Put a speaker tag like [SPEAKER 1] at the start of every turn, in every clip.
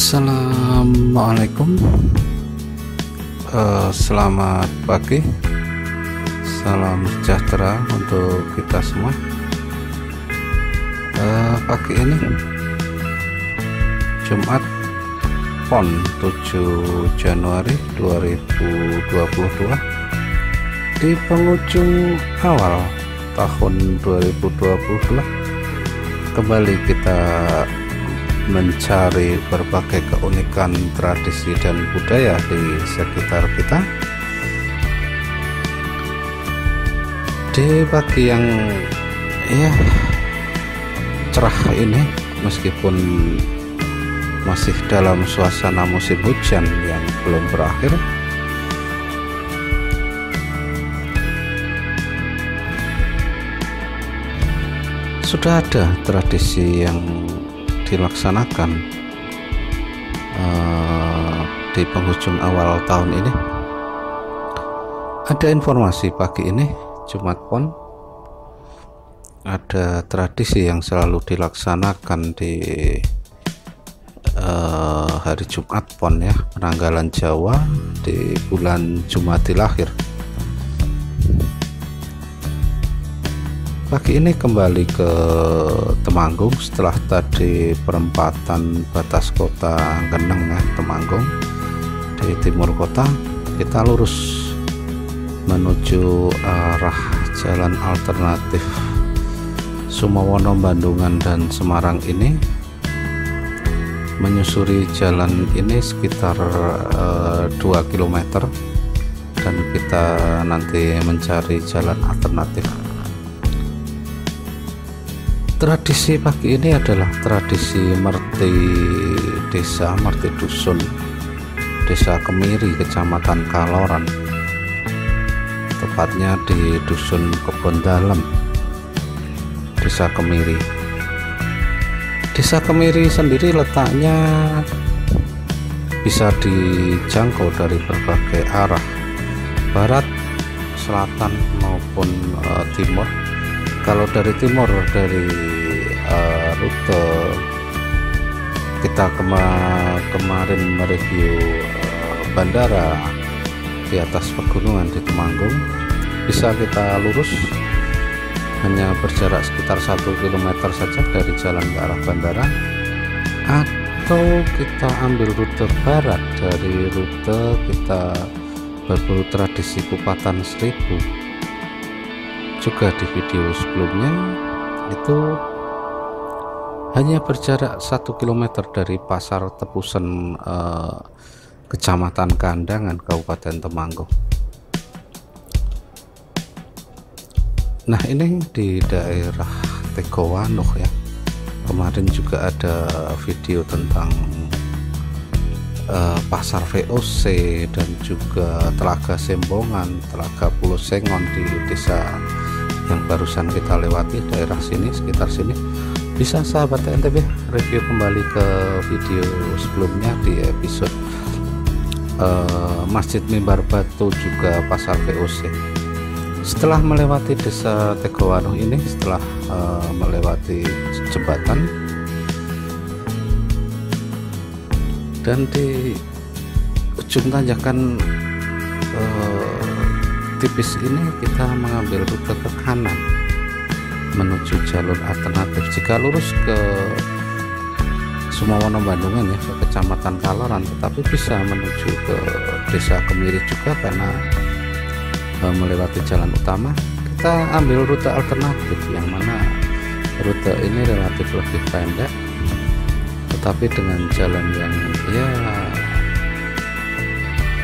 [SPEAKER 1] Assalamualaikum, selamat pagi, salam sejahtera untuk kita semua. Pagi ini Jumat PON 7 Januari 2022 di penghujung awal tahun 2022, kembali kita mencari berbagai keunikan tradisi dan budaya di sekitar kita. Di pagi yang cerah ini, meskipun masih dalam suasana musim hujan yang belum berakhir, sudah ada tradisi yang dilaksanakan di penghujung awal tahun ini. Ada informasi pagi ini Jumat PON, ada tradisi yang selalu dilaksanakan di hari Jumat PON, penanggalan Jawa di bulan Jumadil Akhir. Pagi ini kembali ke Temanggung setelah tadi perempatan batas kota Geneng, Temanggung di timur kota. Kita lurus menuju arah jalan alternatif Sumawono, Bandungan dan Semarang ini. Menyusuri jalan ini sekitar 2 km dan kita nanti mencari jalan alternatif. Tradisi pagi ini adalah tradisi merti desa, merti dusun, desa Kemiri, kecamatan Kaloran, tepatnya di dusun Kebon Dalem, desa Kemiri. Desa Kemiri sendiri letaknya bisa dijangkau dari berbagai arah, barat, selatan maupun timur. Kalau dari timur, dari rute kita kemarin mereview bandara di atas pegunungan di Temanggung, bisa kita lurus hanya berjarak sekitar 1 km saja dari jalan ke arah bandara, atau kita ambil rute barat dari rute kita berburu tradisi Kupatan Seribu. Juga di video sebelumnya itu hanya berjarak 1 km dari Pasar Tepusen, Kecamatan Kandangan, Kabupaten Temanggung. Nah, ini di daerah Tegowanuh Kemarin juga ada video tentang Pasar VOC dan juga Telaga Sembongan, Telaga Pulau Sengon di desa yang barusan kita lewati, daerah sini, sekitar sini. Bisa sahabat NTB review kembali ke video sebelumnya di episode Masjid Mimbar Batu, juga Pasar VOC. Setelah melewati desa Tegowanuh ini, setelah melewati jembatan, dan di ujung tanjakan tipis ini kita mengambil rute ke kanan menuju jalur alternatif. Jika lurus ke Sumawono, Bandungan ke Kecamatan Kaloran, tetapi bisa menuju ke desa Kemiri juga karena melewati jalan utama. Kita ambil rute alternatif yang mana rute ini relatif lebih pendek, tetapi dengan jalan yang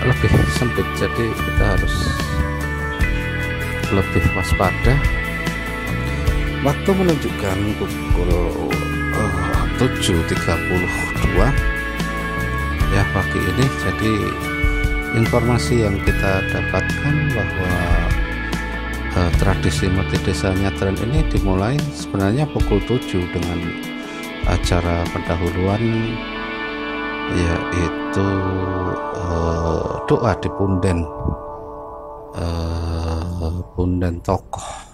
[SPEAKER 1] lebih sempit, jadi kita harus lebih waspada. Waktu menunjukkan pukul 7.32 pagi ini. Jadi informasi yang kita dapatkan bahwa tradisi merti desa Nyadran ini dimulai sebenarnya pukul 7 dengan acara pendahuluan, yaitu doa di punden tokoh.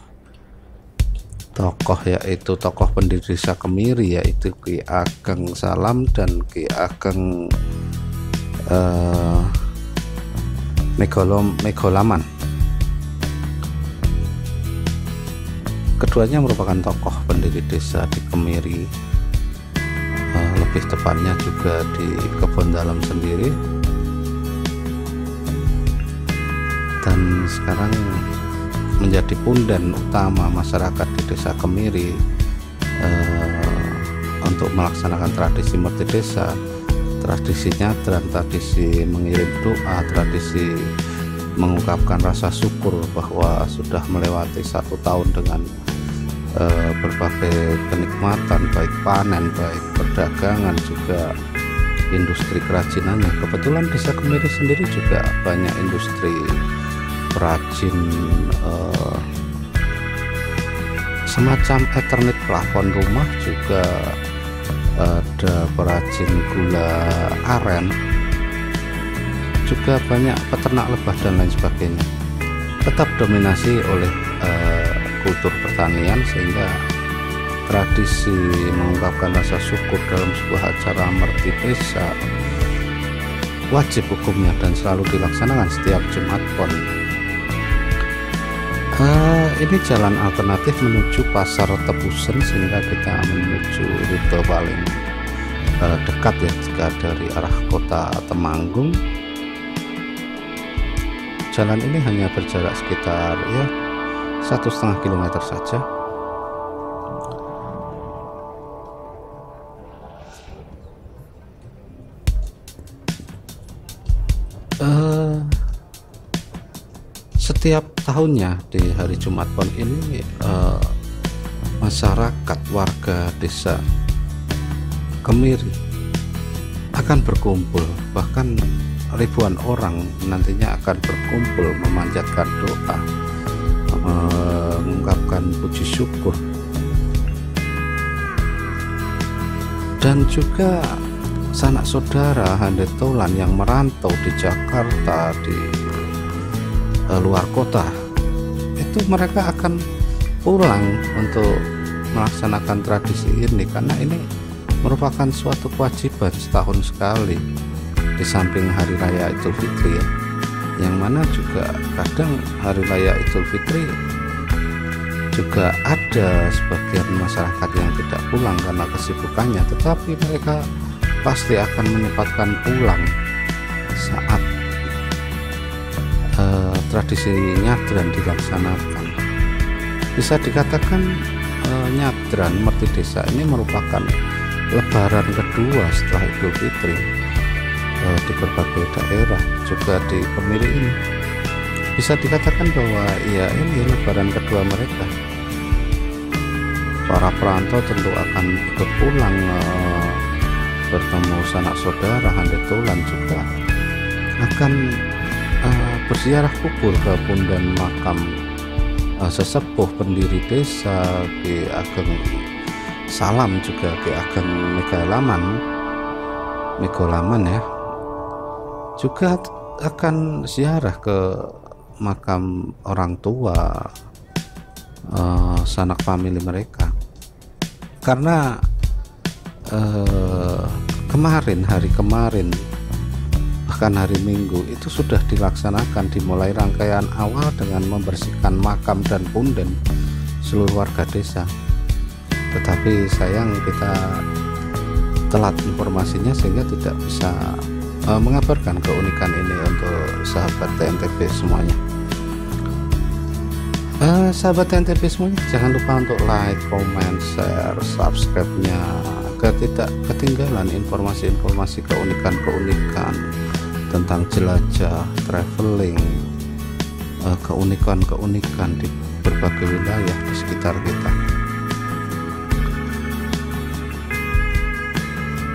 [SPEAKER 1] tokoh, yaitu tokoh pendiri Desa Kemiri, yaitu Ki Ageng Salam dan Ki Ageng Megolaman. Keduanya merupakan tokoh pendiri desa di Kemiri, lebih tepatnya juga di Kebon Dalam sendiri, dan sekarang menjadi punden utama masyarakat di Desa Kemiri untuk melaksanakan tradisi merti desa, tradisi nyadran, tradisi mengirim doa, tradisi mengungkapkan rasa syukur bahwa sudah melewati 1 tahun dengan berbagai kenikmatan, baik panen, baik perdagangan, juga industri kerajinannya. Kebetulan Desa Kemiri sendiri juga banyak industri perajin, semacam Eternit plafon rumah, juga ada perajin gula aren, juga banyak peternak lebah dan lain sebagainya. Tetap dominasi oleh kultur pertanian, sehingga tradisi mengungkapkan rasa syukur dalam sebuah acara merti desa wajib hukumnya dan selalu dilaksanakan setiap Jumat Pon. Ini jalan alternatif menuju Pasar Tebusen, sehingga kita menuju rute paling dekat ya jika dari arah kota Temanggung. Jalan ini hanya berjarak sekitar 1,5 kilometer saja. Setiap tahunnya di hari Jumat Pon ini masyarakat warga Desa Kemiri akan berkumpul, bahkan ribuan orang nantinya akan berkumpul memanjatkan doa, mengungkapkan puji syukur, dan juga sanak saudara handetolan yang merantau di Jakarta, di luar kota, itu mereka akan pulang untuk melaksanakan tradisi ini, karena ini merupakan suatu kewajiban setahun sekali, di samping hari raya Idul Fitri ya, yang mana juga kadang hari raya Idul Fitri juga ada sebagian masyarakat yang tidak pulang karena kesibukannya, tetapi mereka pasti akan menyempatkan pulang saat tradisi nyadran dilaksanakan. Bisa dikatakan nyadran merti desa ini merupakan lebaran kedua setelah Idul Fitri di berbagai daerah, juga di Kemiri ini. Bisa dikatakan bahwa ya ini lebaran kedua mereka. Para perantau tentu akan ikut pulang bertemu sanak saudara, handetolan, juga akan berziarah kubur ke punden makam sesepuh pendiri desa Ki Ageng Salam, juga Ki Ageng Megolaman ya, juga akan ziarah ke makam orang tua sanak famili mereka, karena hari kemarin bahkan hari Minggu itu sudah dilaksanakan, dimulai rangkaian awal dengan membersihkan makam dan punden seluruh warga desa. Tetapi sayang kita telat informasinya sehingga tidak bisa mengabarkan keunikan ini untuk sahabat TNTB semuanya. Sahabat TNTB semuanya, jangan lupa untuk like, comment, share, subscribe-nya agar tidak ketinggalan informasi-informasi keunikan-keunikan tentang jelajah, traveling, keunikan-keunikan di berbagai wilayah di sekitar kita.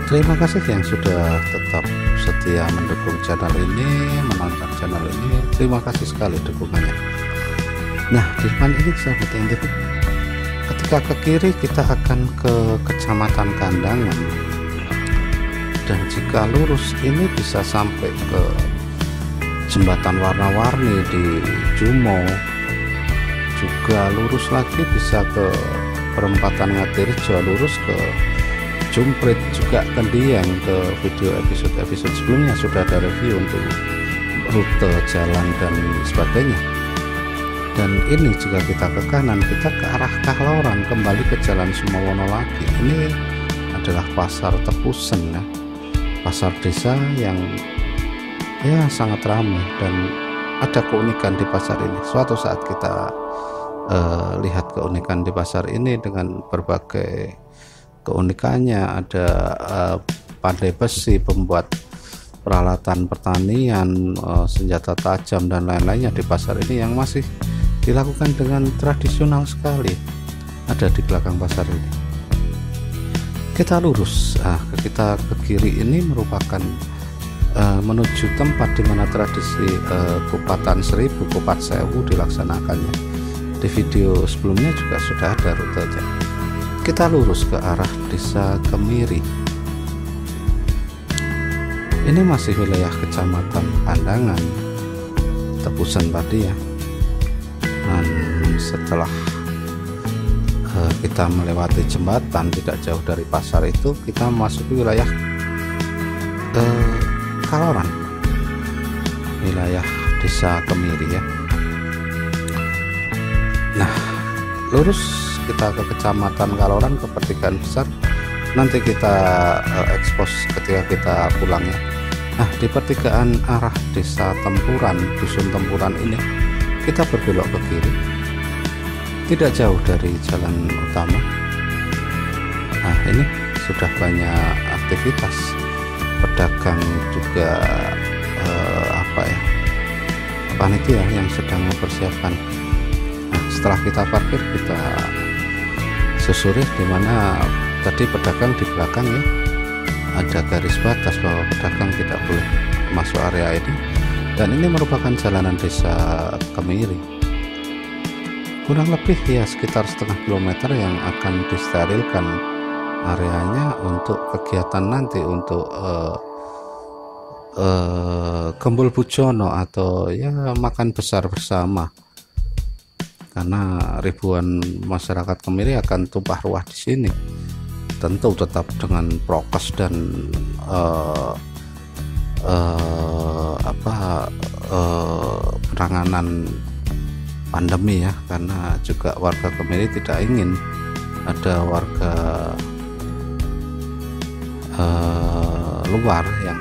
[SPEAKER 1] Terima kasih yang sudah tetap setia mendukung channel ini, menonton channel ini. Terima kasih sekali dukungannya. Nah, di depan ini sahabat TNTB, ketika ke kiri kita akan ke Kecamatan Kandangan, dan jika lurus ini bisa sampai ke jembatan warna-warni di Jumo, juga lurus lagi bisa ke perempatan Ngadirejo lurus ke Jumprit juga ke Dieng. Ke video episode sebelumnya sudah ada review untuk rute jalan dan sebagainya. Dan ini jika kita ke kanan, kita ke arah Kahloran, kembali ke Jalan Sumowono lagi. Ini adalah pasar Tepusen ya, pasar desa yang ya sangat ramai dan ada keunikan di pasar ini. Suatu saat kita lihat keunikan di pasar ini dengan berbagai keunikannya. Ada pandai besi, pembuat peralatan pertanian, senjata tajam dan lain-lainnya di pasar ini yang masih dilakukan dengan tradisional sekali, ada di belakang pasar ini. Kita lurus, kita ke kiri ini merupakan menuju tempat di mana tradisi Kupatan Seribu, Kupat Sewu dilaksanakannya. Di video sebelumnya juga sudah ada rutenya. Kita lurus ke arah Desa Kemiri. Ini masih wilayah Kecamatan Pandangan, Tepusen tadi ya. Dan setelah kita melewati jembatan tidak jauh dari pasar itu, kita memasuki wilayah Kahloran, wilayah Desa Kemiri ya. Nah, lurus kita ke Kecamatan Kahloran, ke pertigaan besar. Nanti kita expose ketika kita pulang ya. Nah, di pertigaan arah Desa Tempuran, Dusun Tempuran ini, kita berbelok ke kiri, tidak jauh dari jalan utama. Nah, ini sudah banyak aktivitas pedagang juga, panitia yang sedang mempersiapkan. Nah, setelah kita parkir, kita susuri di mana tadi pedagang di belakang ya, ada garis batas bahwa pedagang tidak boleh masuk area ini. Dan ini merupakan jalanan Desa Kemiri, kurang lebih ya sekitar setengah kilometer yang akan disterilkan areanya untuk kegiatan nanti, untuk Gembul Bujono atau ya makan besar bersama, karena ribuan masyarakat Kemiri akan tumpah ruah di sini, tentu tetap dengan prokes dan penanganan pandemi ya, karena juga warga Kemiri tidak ingin ada warga luar yang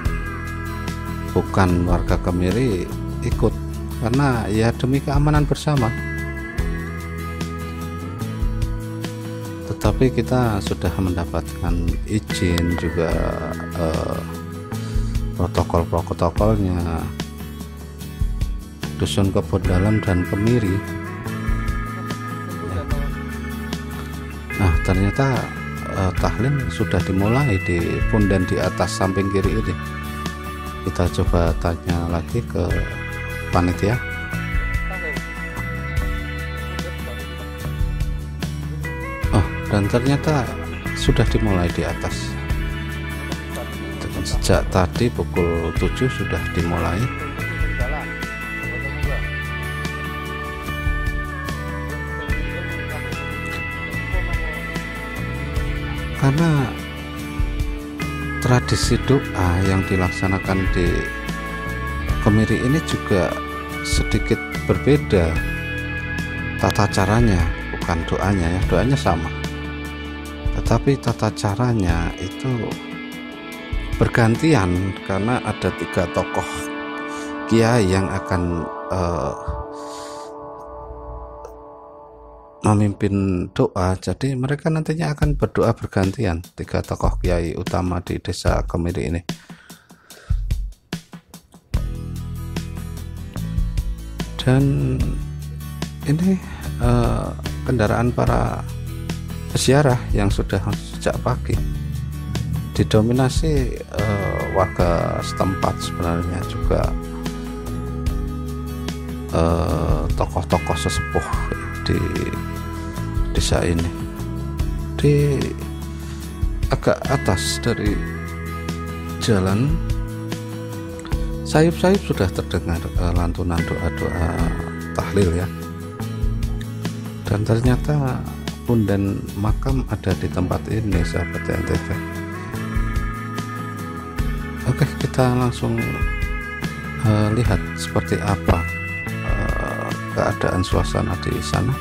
[SPEAKER 1] bukan warga Kemiri ikut, karena ya demi keamanan bersama. Tetapi kita sudah mendapatkan izin juga, protokol-protokolnya Dusun Kebon Dalam dan Kemiri. Nah, ternyata tahlil sudah dimulai di punden di atas samping kiri ini. Kita coba tanya lagi ke panitia. Oh, dan ternyata sudah dimulai di atas. Sejak tadi pukul 7 sudah dimulai. Karena tradisi doa yang dilaksanakan di Kemiri ini juga sedikit berbeda tata caranya, bukan doanya ya, doanya sama, tetapi tata caranya itu bergantian karena ada 3 tokoh kiai yang akan memimpin doa. Jadi mereka nantinya akan berdoa bergantian, 3 tokoh kiai utama di Desa Kemiri ini. Dan ini kendaraan para peziarah yang sudah sejak pagi, didominasi warga setempat sebenarnya, juga tokoh-tokoh sesepuh di desa ini. Di agak atas dari jalan, sayup-sayup sudah terdengar lantunan doa-doa tahlil ya. Dan ternyata punden makam ada di tempat ini, sahabat NTV. Oke, kita langsung lihat seperti apa keadaan suasana di sana.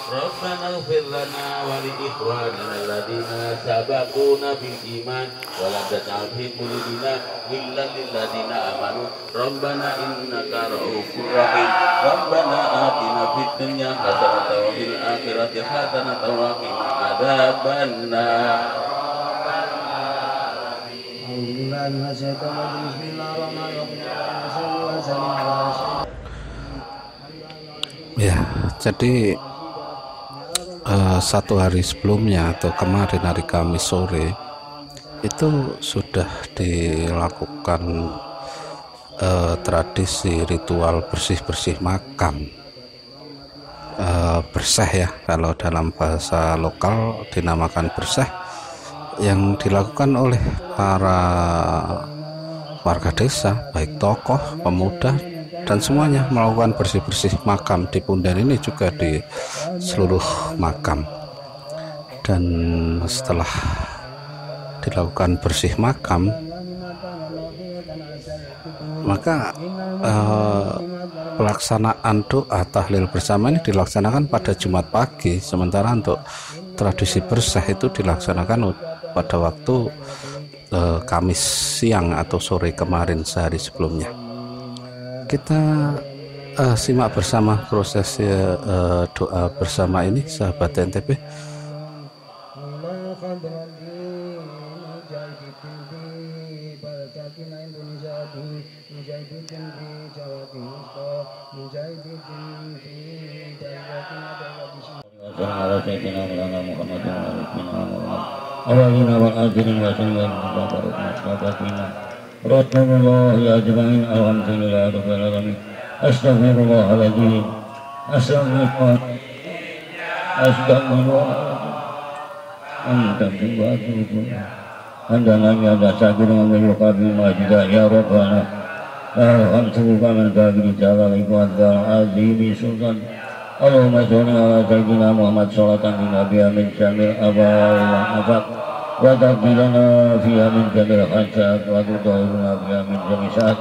[SPEAKER 2] Rabbana ighfir lana wa li ikhwanina alladziina sabaquna bil iman wa la taj'al fi qulubina ghillan lil ladziina amanu Rabbana innaka ra'ufur rahim Rabbana atina fid dunya hasanatan wa fil akhirati hasanatan wa qina adzabannar.
[SPEAKER 1] Ya, jadi satu hari sebelumnya atau kemarin hari Kamis sore itu sudah dilakukan tradisi ritual bersih-bersih makam, berseh ya, kalau dalam bahasa lokal dinamakan berseh, yang dilakukan oleh para warga desa, baik tokoh, pemuda, dan semuanya melakukan bersih-bersih makam di Punden ini, juga di seluruh makam. Dan setelah dilakukan bersih makam, maka pelaksanaan doa tahlil bersama ini dilaksanakan pada Jumat pagi, sementara untuk tradisi bersih itu dilaksanakan pada waktu Kamis siang atau sore kemarin, sehari sebelumnya. Kita simak bersama proses doa bersama ini, sahabat NTP.
[SPEAKER 2] Rasulullah ya ajma'in alhamdulillah rabbil alamin astaghfirullahaladzim astaghfirullah andalanya dasar gunung melukabi majidah ya Rabbana alhamdulillah man kabir jalal ikhwan azimi sultan Allahumma sholli ala sayyidina Muhammad sholatan bin nabi amin jamil abawai wa afaq wa taqbilana fiha min jamil khasat wa tutahiruna fiha min jamil saat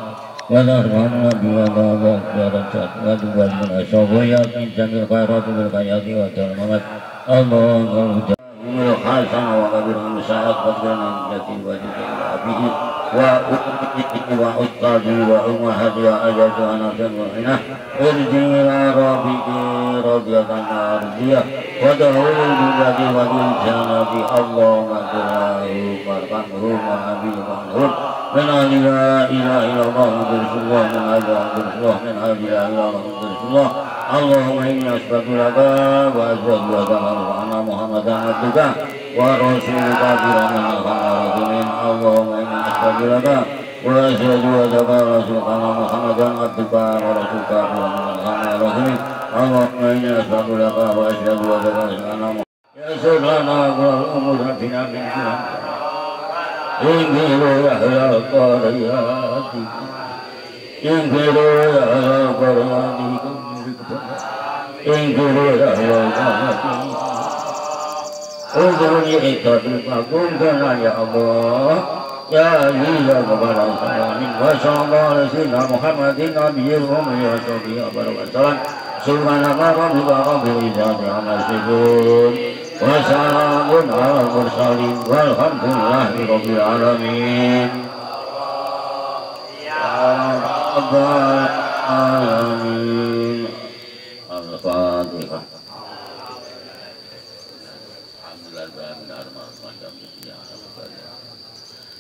[SPEAKER 2] wa tarhamna biha ba'da darajat wa tubalina syawiyat min jamil khairati bil khayati wa tarhamat Allahumma umur hasanah wa kabirun saat wa jana jati wa jati abihi wa ummiti wa ustadi wa ummahati wa ajatu anasan wa inah irjila rabbiki radiyatan ardiyah wa dahulu billadi wa diljanati Allahumma turahum warkanhum wa nabiyyuhum min alila ilaha illallah Rasulullah min alila Rasulullah min alila ilaha Rasulullah Allahumma inni asbagulaka wa asbagulaka wa anna Muhammadan abduka wa rasulika biraman al-kharajimin Allahumma inni asbagulaka wa asbagulaka wa rasulika Muhammadan abduka wa rasulika biraman al-kharajimin Allahumma inni asbagulaka wa asbagulaka wa anna ya sulana wa umuratina min Tuhan ingkiru ya qariyati ingkiru ya qariyati ingkiru ya qariyati unzuruni ikhtatul fakum karena ya Allah ya liya kepada salamin wa sallallahu alaihi sayyidina Muhammadin nabiyil ummi wa sahbihi wa barakatuh subhanallah wa rabbil izzati amma yasifun wa salamun ala mursalin walhamdulillahi rabbil alamin rabbal alamin al-fatihah.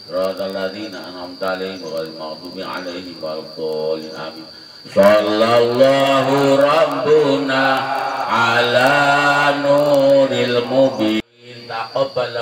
[SPEAKER 2] Rabbal ladzina an'amta 'alaihim ghairil maghdubi 'alaihim waladdallin amin. Sallallahu rabbuna ala nur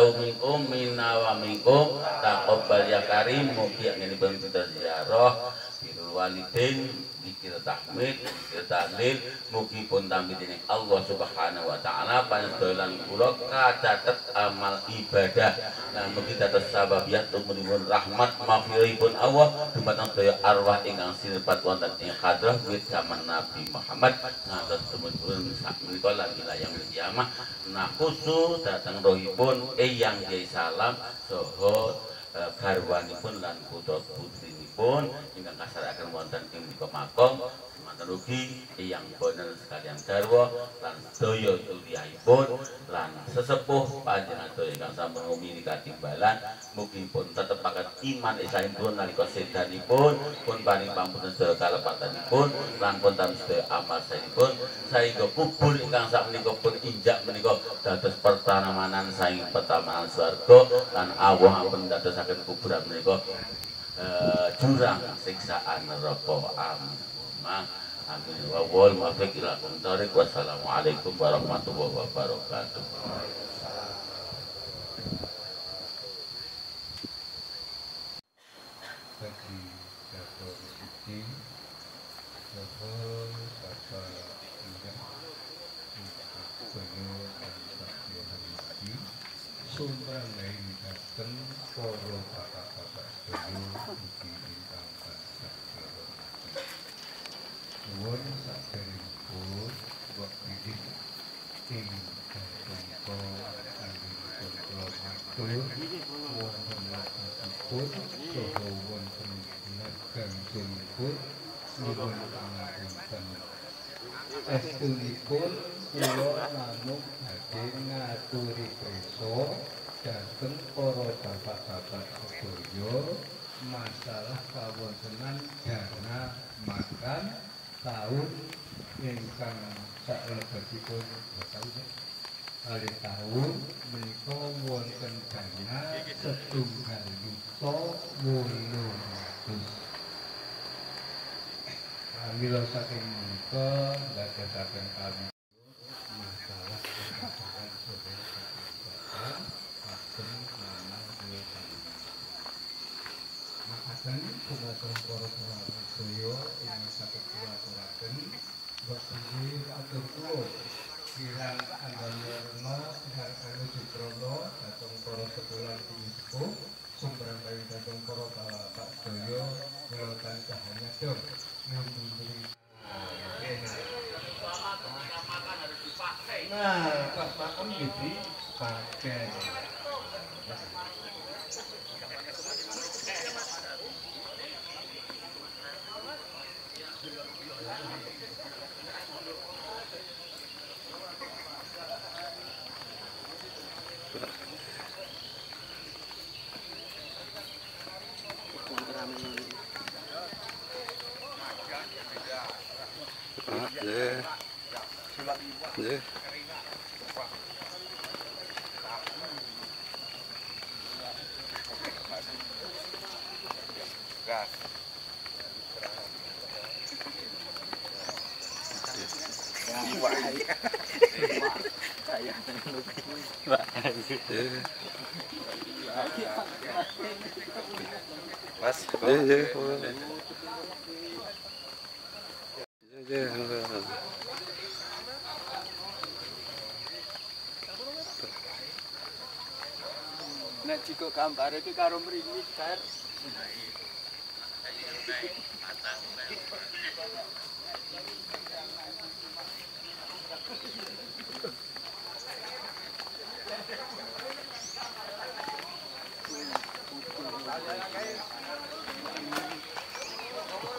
[SPEAKER 3] taqabbalallahu minkum minna wa minkum taqabbal ya karim. Mugi ngene pun kita ziarah birrul walidain, zikir tahmid, zikir tahlil, mugi pun tampi dening Allah Subhanahu wa taala panjenengan kula kacatet amal ibadah. Nah mugi dados sababiyah tumuripun rahmat maghfiripun Allah dumateng sedaya arwah ingkang sinebat wonten ing hadrah wit zaman Nabi Muhammad ngantos tumuripun sakmenika lan wilayah kiamah. Nah khusus dhateng rohipun Eyang Kyai Salam saha garwanipun lan putra putrinipun ingkang kasaraken wonten ing mriku makom. Manten ugi Eyang Bonen sekalian garwa lan sedaya tuliyahipun lan sesepuh panjenengan ingkang sampun ngumini katimbalan. Mugi pun tetepaken iman Islamipun nalika sedanipun pun paring pampunten sedaya kalepatanipun lan pun tampi sedaya amal saenipun saengga kubur ingkang sakmenika pun injak menika dados pertamanan saing pertamanan swarga lan Allah ampun dadosaken kuburan menika jurang siksaan neraka. Amin. Amin. Wa wal muwaffiq ila aqwamit thoriq. Wassalamualaikum warahmatullahi wabarakatuh.
[SPEAKER 4] Bagi jago rezeki, jago kata indah, jago kata rezeki, sumber lain datang poro kata-kata jago bukti ingkang tansah kelawan. Nuwun sakderengipun buat didik ing jago anggenipun kula matur wonten wakasipun saha wonten nagangipun nyuwun pangapunten. Estunipun kula namung badhe ngaturi prisa dhateng para bapak-bapak sedaya masalah kawontenan dana makan tahun ingkang salebetipun kali tahun menika wonten dana 1.800.000. Mila saking menika dadosaken kami masalah kesehatan saudara saking manang kula makaten dumateng para sedaya ingkang saged kula aturaken boten atur kula kirang anggalana harkane citrana dhateng para sekolah sepuh sumberan bayi dhateng para bapak sedaya kula tansah nyadar nah pas makan gitu pakai
[SPEAKER 5] Nek jika gambar iki karo mriki Kar.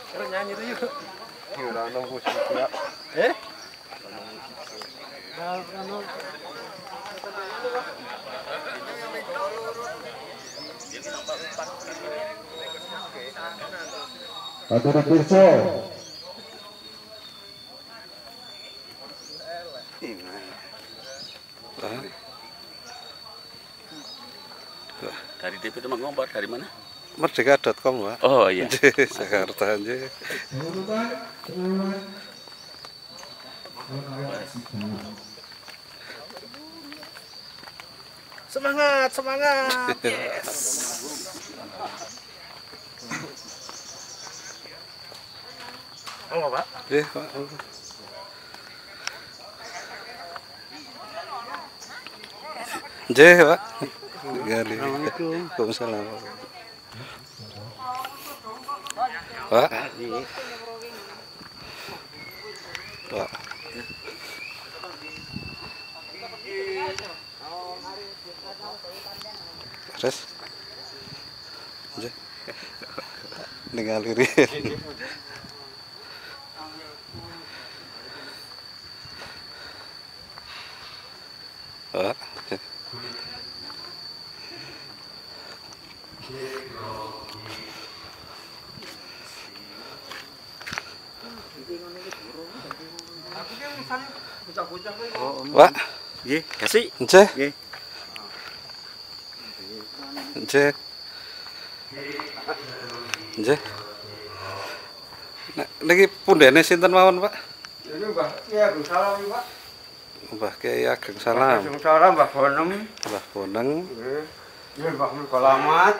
[SPEAKER 5] Terus nyanyi tuh yuk.
[SPEAKER 4] ora nunggu sik ya. Atur pirsa.
[SPEAKER 3] Dari DP Demang Ngompor dari mana?
[SPEAKER 1] Merdeka.com, Pak.
[SPEAKER 3] Oh iya.
[SPEAKER 1] Jakarta aja.
[SPEAKER 6] Semangat, semangat. Yes. Oh, Pak.
[SPEAKER 1] Nggih, Pak. Nggih, Pak. Waalaikumsalam. Pak. Pak. Terus. Nggih. Ningali. Pak. Pak,
[SPEAKER 6] Nggih, kasih.
[SPEAKER 1] nggih.
[SPEAKER 6] Nggih.
[SPEAKER 1] Nggih. Nggih. Nek niki pundhene sinten mawon, Pak?
[SPEAKER 6] Ini Mbah Kiai Ageng Salam, Pak.
[SPEAKER 1] Mbah Kiai Ageng Salam.
[SPEAKER 6] Ageng Salam Mbah Bonem.
[SPEAKER 1] Mbah Boneng.
[SPEAKER 6] Nggih. Nggih Mbah Mulkolamat.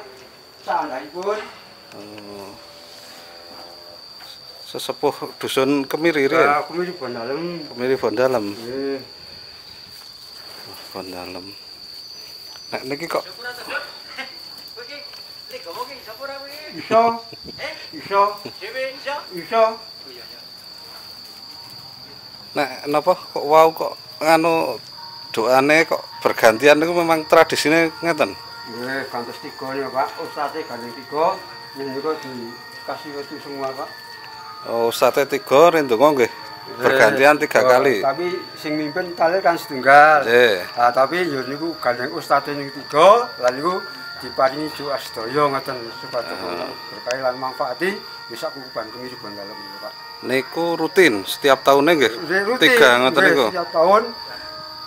[SPEAKER 6] Sandhaipun.
[SPEAKER 1] Oh. Sesepuh dusun Kemiri
[SPEAKER 6] Ya,
[SPEAKER 1] ya?
[SPEAKER 6] aku mirip Bondalem.
[SPEAKER 1] Kemiri Bondalem.
[SPEAKER 6] Nggih.
[SPEAKER 1] Bondalem. Nek niki kok
[SPEAKER 6] Iso. Iso. Iso.
[SPEAKER 1] nek napa kok wau kok anu doane kok bergantian niku memang tradisine ngeten.
[SPEAKER 6] Nggih, gantos 3 ya, Pak. Ustate gandeng 3. Niku dikasih wetu semua, Pak.
[SPEAKER 1] Oh, sate 3 rendonga nggih. Bergantian 3 kali.
[SPEAKER 6] Tapi sing mimpin talil kan setunggal.
[SPEAKER 1] Nggih.
[SPEAKER 6] Nah, tapi yo niku gandeng ustate niku 3, lan niku diparingi doa sedaya ngoten supaya berkah lan manfaati bisa kukuban Kemiri Bondalem niku, Pak.
[SPEAKER 1] Niku rutin setiap tahunnya nggih.
[SPEAKER 6] Rutin,
[SPEAKER 1] 3 ngoten
[SPEAKER 6] nggih,
[SPEAKER 1] niku.
[SPEAKER 6] Setiap tahun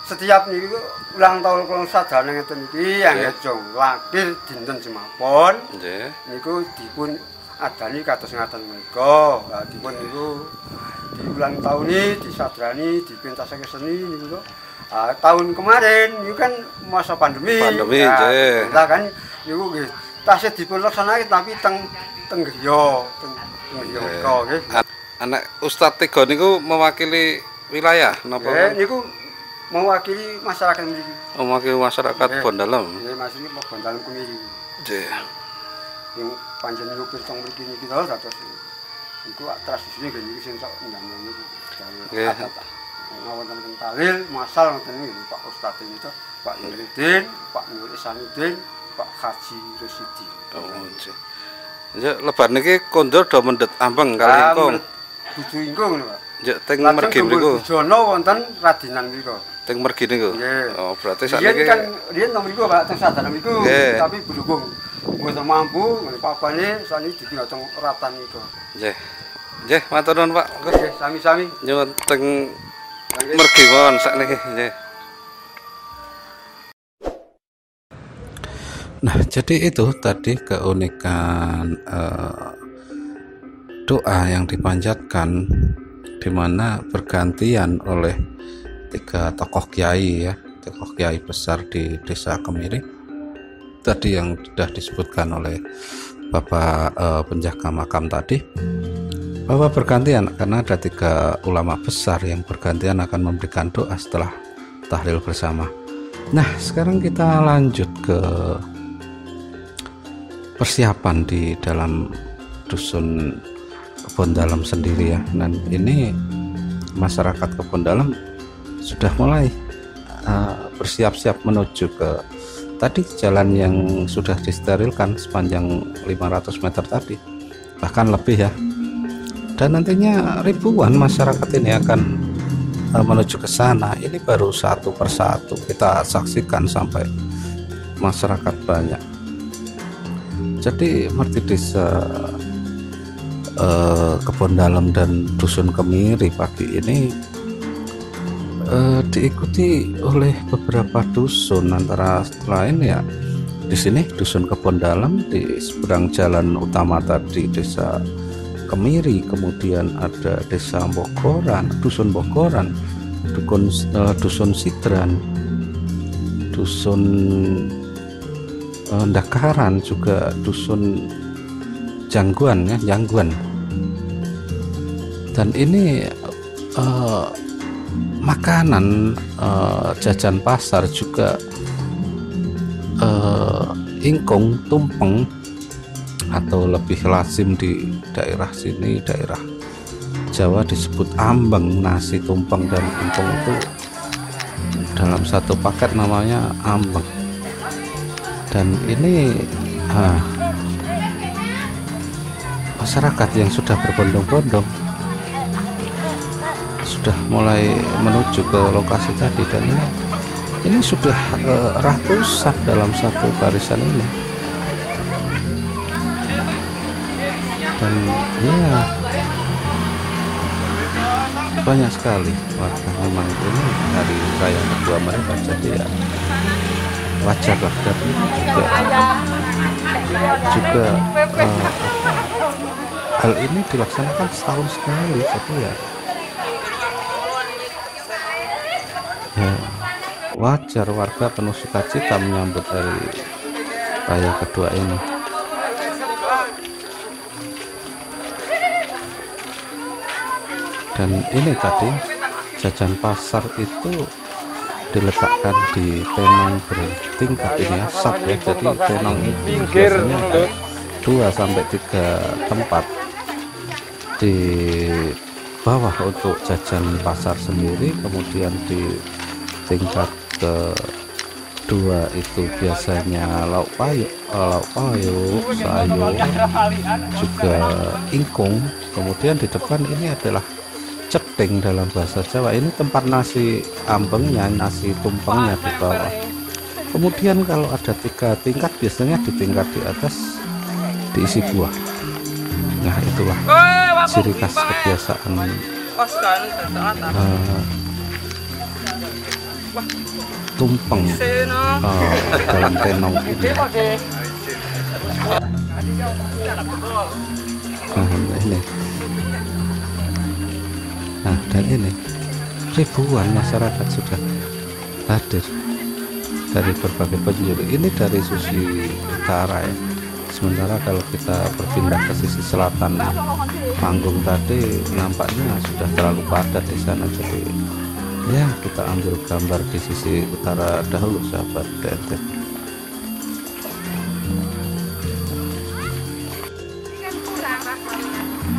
[SPEAKER 6] setiap niku ulang tahun kula sadane ngeten iki anggejong lahir dinten semapon.
[SPEAKER 1] Nggih.
[SPEAKER 6] Niku dipun adani kados ngaten menika. Lah dipun niku di ulang tahun ini disadrani dipentasake seni niku lho. Tahun kemarin niku kan masa pandemi.
[SPEAKER 1] Pandemi nggih.
[SPEAKER 6] Lah kan niku nggih tasih dipun laksanake tapi teng griya, teng griya menika nggih.
[SPEAKER 1] Anak Ustadz 3 niku mewakili wilayah napa?
[SPEAKER 6] Niku mewakili masyarakat mriki.
[SPEAKER 1] Mewakili masyarakat Bondalem.
[SPEAKER 6] Nggih, maksudnya Bondalem Kemiri.
[SPEAKER 1] Nggih.
[SPEAKER 6] Yang panjenengan pirtong mriki niki to dados iku tradisine nggih niku sing sok ndamel niku.
[SPEAKER 1] Nggih.
[SPEAKER 6] Wonten talil masal ngoten niku Pak Ustadz niku Pak Nuruddin, Pak Nur Isanuddin, Pak Haji Rusidi.
[SPEAKER 1] Oh, nggih. Ya lebar niki kondur do mendhet ambeng kali ingkung.
[SPEAKER 6] Buju ingkung ngono, Pak.
[SPEAKER 1] Ya teng mergi niku.
[SPEAKER 6] Jono wonten radinan niku.
[SPEAKER 1] Teng mergi niku. Oh, berarti
[SPEAKER 6] sakniki kan riyen nang niku Pak teng sadaran niku, tapi berhubung mboten mampu ngene papane saniki dipindah teng ratan niku.
[SPEAKER 1] Nggih. Nggih, matur nuwun Pak.
[SPEAKER 6] Nggih, sami-sami.
[SPEAKER 1] Nyuwun teng mergi mawon sakniki nggih. Nah, jadi itu tadi keunikan doa yang dipanjatkan di mana bergantian oleh 3 tokoh kiai ya, tokoh kiai besar di Desa Kemiri. Tadi yang sudah disebutkan oleh Bapak penjaga makam tadi, bahwa bergantian karena ada 3 ulama besar yang bergantian akan memberikan doa setelah tahlil bersama. Nah, sekarang kita lanjut ke persiapan di dalam dusun Kebondalem sendiri ya. Dan ini masyarakat Kebondalem sudah mulai bersiap-siap menuju ke tadi jalan yang sudah disterilkan sepanjang 500 meter tadi, bahkan lebih ya. Dan nantinya ribuan masyarakat ini akan menuju ke sana. Ini baru satu persatu kita saksikan sampai masyarakat banyak. Jadi Merti Desa Kebondalem dan Dusun Kemiri pagi ini diikuti oleh beberapa dusun, antara lain ya di sini Dusun Kebondalem, di seberang jalan utama tadi Desa Kemiri, kemudian ada Desa Bogoran, Dusun Bogoran, Dusun Sidran, dusun Ndakaran, juga dusun Jangguan ya, Jangguan. Dan ini makanan jajan pasar juga ingkung, tumpeng, atau lebih lazim di daerah sini, daerah Jawa disebut ambeng. Nasi tumpeng dan ingkung itu dalam satu paket namanya ambeng. Dan ini masyarakat yang sudah berbondong-bondong sudah mulai menuju ke lokasi tadi, dan ini sudah ratusan dalam satu barisan ini. Dan ya banyak sekali warga memang ini hari raya kedua mereka, jadi ya wajar lah. Dan ini juga hal ini dilaksanakan setahun sekali, jadi ya wajar warga penuh sukacita menyambut hari raya kedua ini. Dan ini tadi jajan pasar itu diletakkan di tenong bertingkat ini ya, sak ya. Jadi tenong itu biasanya ada 2 sampai 3 tempat di bawah untuk jajan pasar sendiri, kemudian di tingkat kedua itu biasanya lauk payuk, sayur, juga ingkung. Kemudian di depan ini adalah ceting dalam bahasa Jawa. Ini tempat nasi ambengnya, nasi tumpengnya di bawah. Kemudian kalau ada 3 tingkat, biasanya di tingkat di atas diisi buah. Nah, itulah ciri khas kebiasaan tumpeng dalam tenong ini. Ini. Nah, dan ini ribuan masyarakat sudah hadir dari berbagai penjuru. Ini dari sisi utara ya. Sementara kalau kita berpindah ke sisi selatan panggung tadi, nampaknya sudah terlalu padat di sana. Jadi ya kita ambil gambar di sisi utara dahulu, sahabat DNT.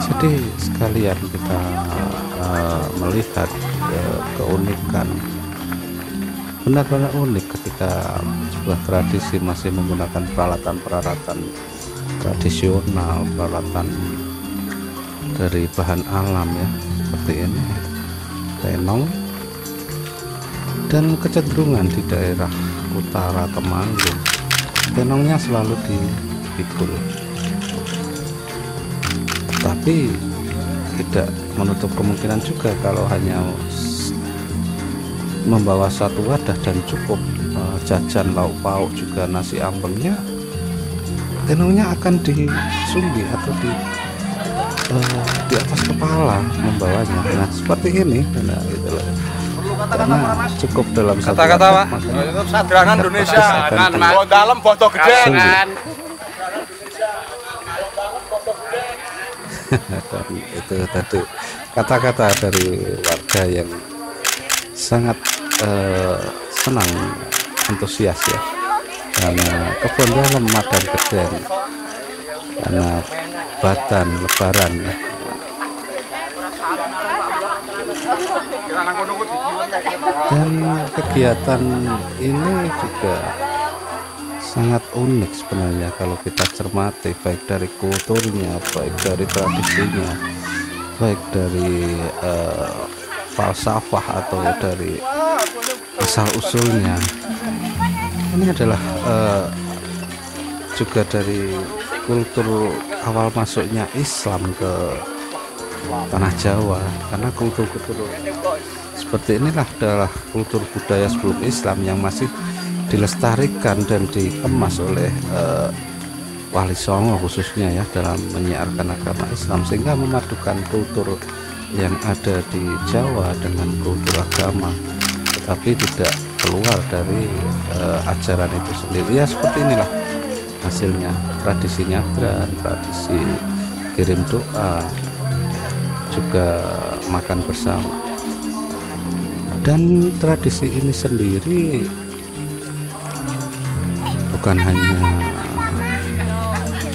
[SPEAKER 1] Jadi sekalian kita melihat keunikan, benar-benar unik ketika sebuah tradisi masih menggunakan peralatan-peralatan tradisional, peralatan dari bahan alam ya, seperti ini tenong. Dan kecenderungan di daerah utara Temanggung, tenongnya selalu dipikul, tapi tidak menutup kemungkinan juga kalau hanya membawa satu wadah dan cukup jajan lauk pauk juga nasi ambengnya, tenongnya akan disumbi atau di atas kepala membawanya. Nah, seperti ini. Nah, gitu loh. Karena cukup dalam satu
[SPEAKER 6] kata-kata Pak, sadrangan Indonesia kan dalam foto gede kan.
[SPEAKER 1] Dan itu tadi kata-kata dari warga yang sangat senang, antusias ya, karena kebun dalam madan geden, karena batan lebaran ya. Dan kegiatan ini juga sangat unik sebenarnya kalau kita cermati, baik dari kulturnya, baik dari tradisinya, baik dari falsafah atau dari asal usulnya. Ini adalah juga dari kultur awal masuknya Islam ke tanah Jawa, karena kultur-kultur seperti inilah adalah kultur budaya sebelum Islam yang masih dilestarikan dan dikemas oleh Wali Songo khususnya ya, dalam menyiarkan agama Islam, sehingga memadukan kultur yang ada di Jawa dengan kultur agama, tetapi tidak keluar dari ajaran itu sendiri. Ya seperti inilah hasilnya, tradisi nyadran, tradisi kirim doa, juga makan bersama. Dan tradisi ini sendiri bukan hanya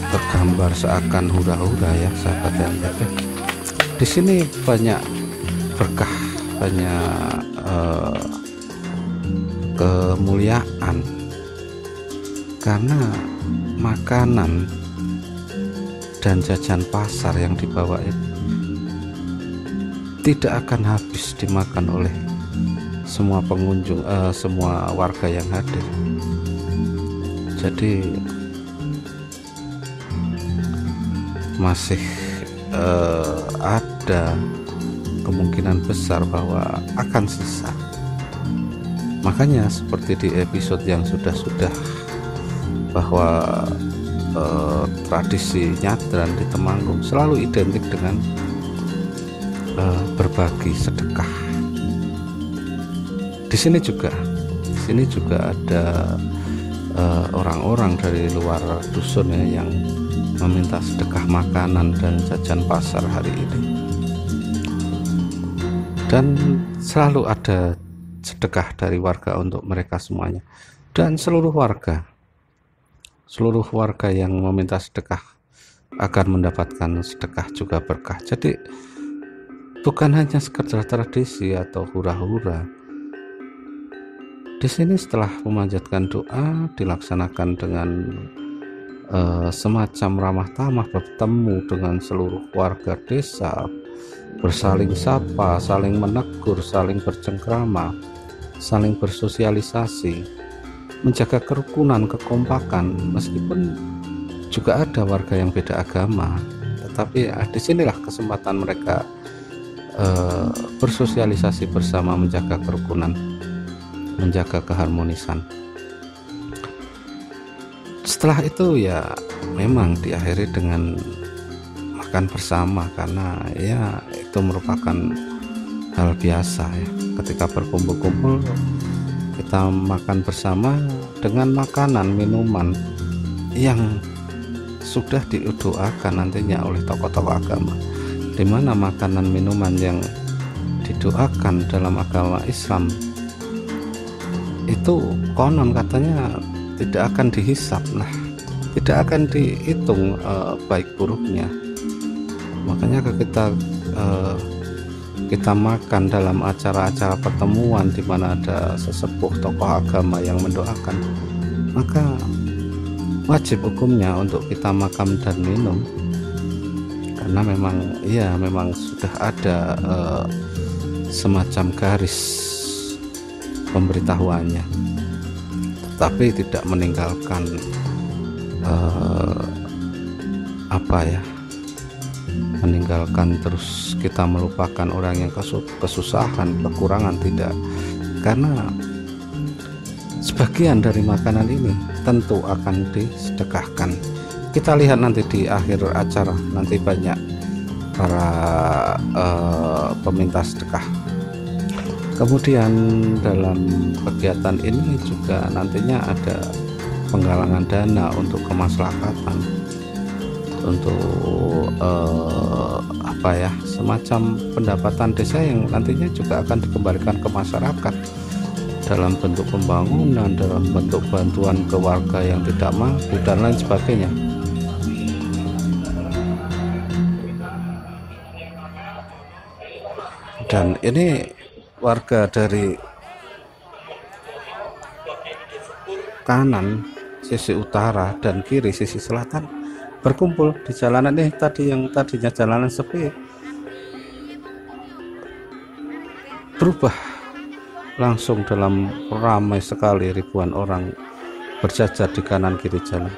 [SPEAKER 1] tergambar seakan hura-hura ya sahabat NTP. Di sini banyak berkah, banyak kemuliaan, karena makanan dan jajan pasar yang dibawa itu tidak akan habis dimakan oleh semua pengunjung, semua warga yang hadir. Jadi masih ada kemungkinan besar bahwa akan sisa. Makanya seperti di episode yang sudah bahwa tradisi nyadran di Temanggung selalu identik dengan berbagi sedekah. Di sini juga ada orang-orang dari luar dusun ya yang meminta sedekah makanan dan jajan pasar hari ini, dan selalu ada sedekah dari warga untuk mereka semuanya. Dan seluruh warga yang meminta sedekah akan mendapatkan sedekah juga berkah. Jadi bukan hanya sekedar tradisi atau hura-hura. Di sini setelah memanjatkan doa dilaksanakan dengan semacam ramah tamah, bertemu dengan seluruh warga desa, bersaling sapa, saling menegur, saling bercengkrama, saling bersosialisasi, menjaga kerukunan, kekompakan, meskipun juga ada warga yang beda agama, tetapi disinilah kesempatan mereka bersosialisasi bersama, menjaga kerukunan, menjaga keharmonisan. Setelah itu ya memang diakhiri dengan makan bersama, karena ya itu merupakan hal biasa ya. Ketika berkumpul-kumpul kita makan bersama dengan makanan minuman yang sudah didoakan nantinya oleh tokoh-tokoh agama, di mana makanan minuman yang didoakan dalam agama Islam itu konon katanya tidak akan dihisap, tidak akan dihitung baik buruknya. Makanya kita makan dalam acara-acara pertemuan di mana ada sesepuh tokoh agama yang mendoakan, maka wajib hukumnya untuk kita makan dan minum, karena memang sudah ada semacam garis pemberitahuannya, tapi tidak meninggalkan meninggalkan terus kita melupakan orang yang kesusahan, kekurangan, tidak. Karena sebagian dari makanan ini tentu akan disedekahkan. Kita lihat nanti di akhir acara, nanti banyak para peminta sedekah. Kemudian dalam kegiatan ini juga nantinya ada penggalangan dana untuk kemaslahatan, untuk semacam pendapatan desa yang nantinya juga akan dikembalikan ke masyarakat dalam bentuk pembangunan, dalam bentuk bantuan ke warga yang tidak mampu dan lain sebagainya. Dan ini warga dari kanan sisi utara dan kiri sisi selatan berkumpul di jalanan yang tadinya jalanan sepi berubah langsung dalam ramai sekali, ribuan orang berjajar di kanan kiri jalan.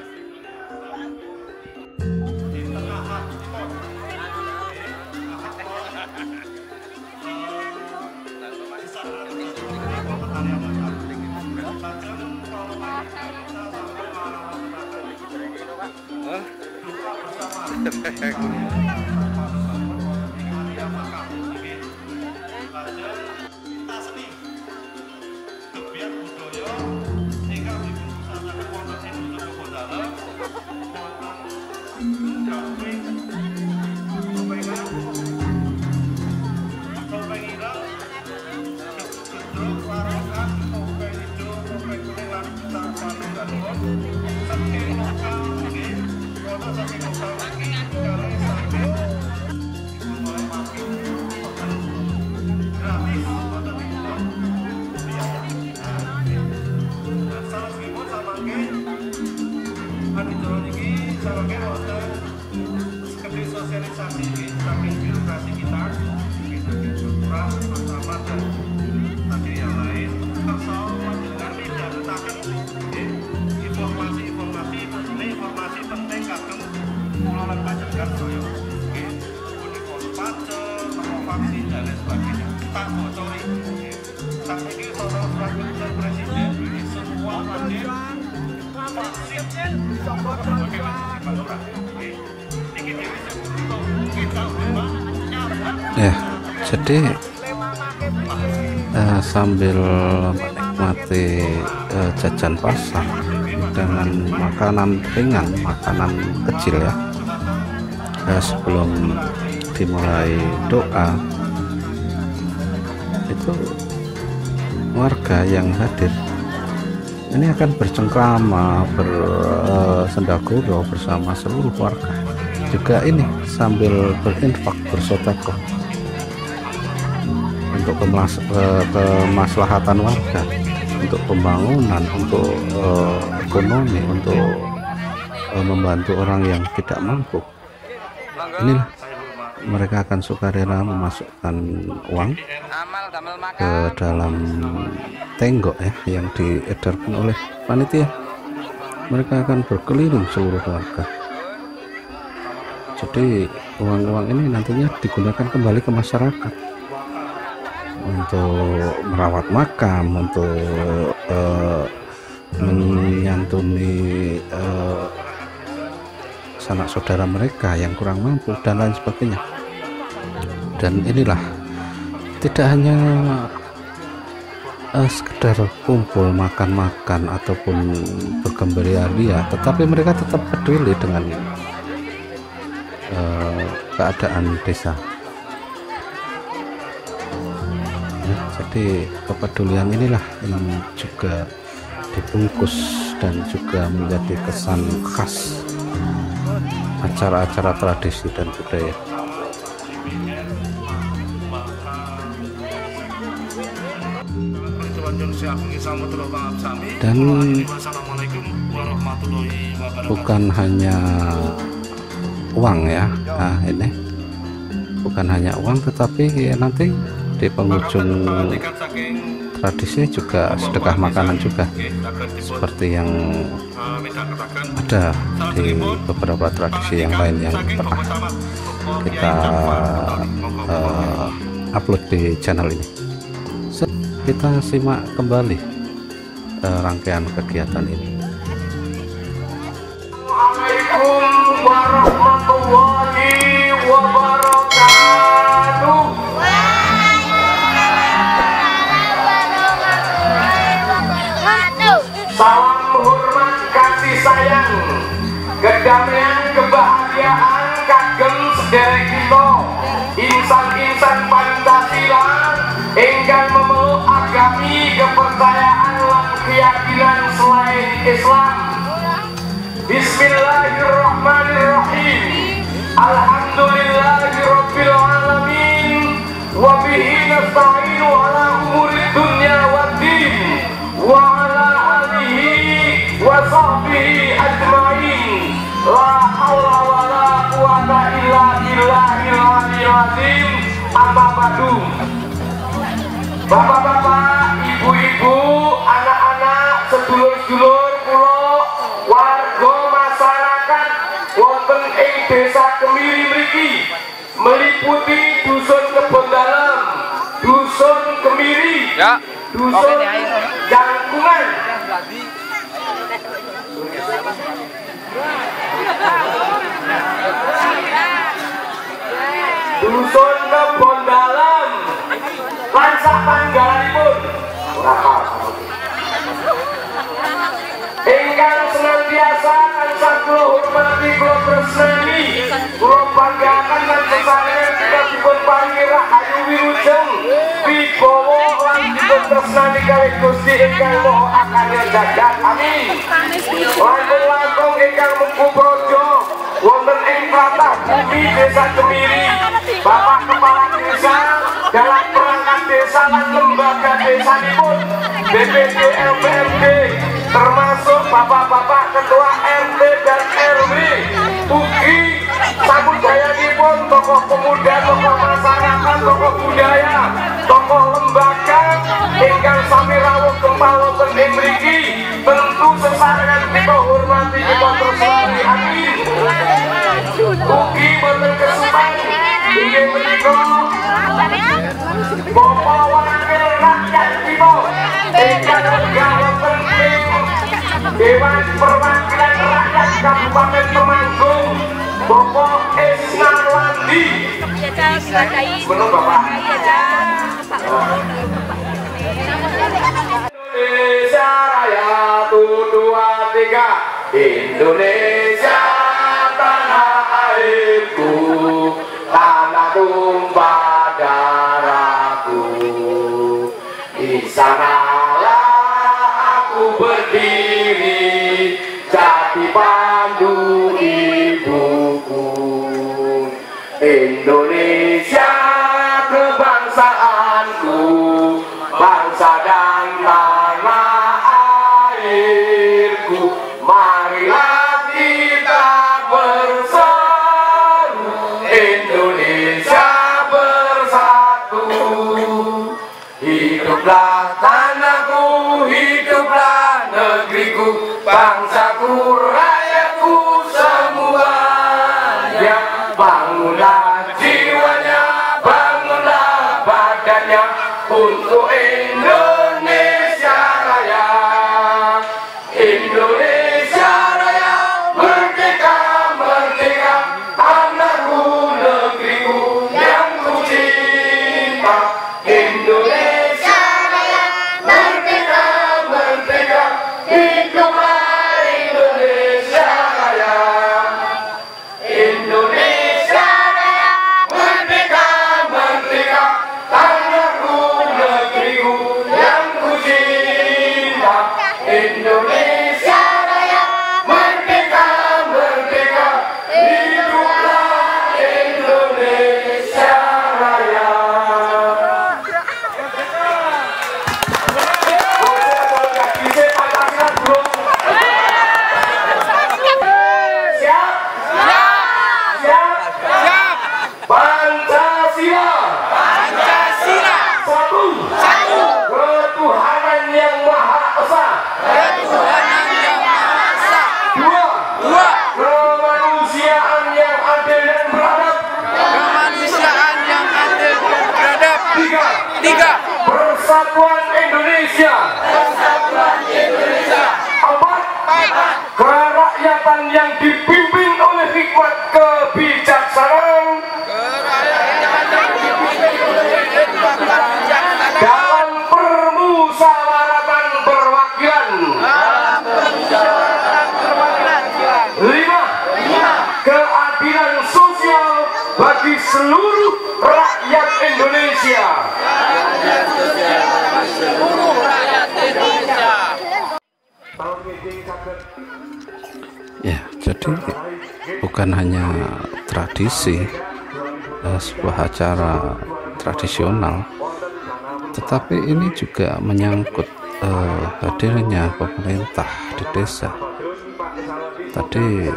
[SPEAKER 1] Ya, jadi sambil menikmati jajan pasar dengan makanan ringan, makanan kecil ya, sebelum dimulai doa, itu warga yang hadir ini akan bercengkrama, bersendaguro bersama seluruh warga, juga ini sambil berinfak, bersedekah untuk kemaslahatan warga, untuk pembangunan, untuk ekonomi, untuk membantu orang yang tidak mampu. Inilah mereka akan sukarela memasukkan uang ke dalam tenggok ya, yang diedarkan oleh panitia. Mereka akan berkeliling seluruh warga. Jadi uang-uang ini nantinya digunakan kembali ke masyarakat untuk merawat makam, untuk menyantuni sanak saudara mereka yang kurang mampu dan lain sebagainya. Dan inilah tidak hanya sekedar kumpul makan-makan ataupun bergembira, tetapi mereka tetap peduli dengan keadaan desa. Ya, jadi kepedulian inilah yang juga dibungkus dan juga menjadi kesan khas acara-acara tradisi dan budaya. Dan bukan hanya uang ya, nah ini bukan hanya uang, tetapi nanti di penghujung tradisi juga sedekah makanan juga, seperti yang ada di beberapa tradisi yang lain yang pernah kita upload di channel ini. Kita simak kembali rangkaian kegiatan ini.
[SPEAKER 7] Assalamualaikum warahmatullahi wabarakatuh. Salam hormat kasih sayang, kedamaian kebahagiaan kagem sederek kita insan-insan Pancasila ingkang memeluk agami kepercayaan lan keyakinan selain Islam. Bismillahirrahmanirrahim. Alhamdulillahirabbil alamin wa bihi nasta'inu ala umurid dunya waddin wa ala alihi wa sahbihi ajmain. La haula wa la quwata illa billahil aliyyil azim. Amma ba'du. Bapak-bapak, ibu-ibu, anak-anak, sedulur-sedulur kula, warga masyarakat wonten ing Desa Kemiri mriki, meliputi Dusun Kebon Dalem, Dusun Kemiri, Dusun Jangkungan, Dusun Kebon Dalem, lan sak panggalipun ingkang senantiasa tansah kula hormati, kula tresnani, kula banggaken lan sesarengan kita dipun paringi rahayu wilujeng wibawa lan dipun tresnani kalih Gusti ingkang Maha Akarya Jagat. Amin. Langkung-langkung ingkang mengku praja wonten ing tlatah bumi Desa Kemiri, Bapak Kepala Desa dalam perangkat desa lan lembaga desanipun, BPD LPMD, termasuk bapak-bapak ketua RT dan RW, ugi sabudayanipun tokoh pemuda, tokoh masyarakat, tokoh budaya, tokoh lembaga ingkang sami rawuh gempal wonten ing mriki, tentu sesarengan kita hormati, kita tresnani. Amin. Ugi boten kesupen inggih menika Bapak Wakil Rakyat kita ingkang wonten ing Dewan Perwakilan Rakyat Kabupaten Temanggung, Bapak Isnarwandi. Benar Bapak. Indonesia Raya 1, 2, 3. Indonesia tanah airku, tanah tumpah darahku. Di sanalah aku berdiri, jadi pandu ibuku. Indonesia kebangsaanku, bangsa dan tanah airku. Marilah kita bersatu, Indonesia bersatu. Hiduplah tanahku, hiduplah negeriku, bangsaku, rakyatku semuanya. Bangunlah jiwanya, bangunlah badannya untuk Indonesia Raya. Indonesia Raya, merdeka, merdeka, tanahku, negeriku yang ku cinta. Indonesia Raya, merdeka, merdeka, hiduplah Indonesia Raya. Indonesia Raya, merdeka, merdeka, tanahku, negeriku yang ku cinta. Indonesia Raya, merdeka, merdeka, hiduplah Indonesia Raya. Siap? Siap? Pancasila. Satu. Ketuhanan yang Maha Esa. Dua. Kemanusiaan yang adil dan beradab. Tiga. Persatuan Indonesia. Empat. Kerakyatan yang dipimpin oleh hikmat kebijaksanaan dalam permusyawaratan perwakilan. 5. Keadilan sosial bagi seluruh rakyat Indonesia.
[SPEAKER 1] Ya, jadi bukan hanya tradisi, sebuah acara tradisional, tetapi ini juga menyangkut hadirnya pemerintah di desa. Tadi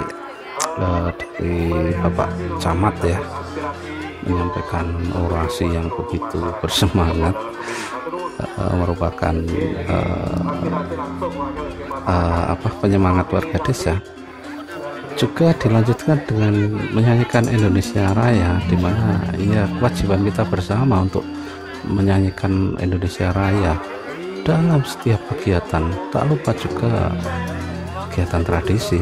[SPEAKER 1] dari Bapak Camat ya menyampaikan orasi yang begitu bersemangat, merupakan penyemangat warga desa. Juga dilanjutkan dengan menyanyikan Indonesia Raya, di mana ya kewajiban kita bersama untuk menyanyikan Indonesia Raya dalam setiap kegiatan. Tak lupa juga kegiatan tradisi,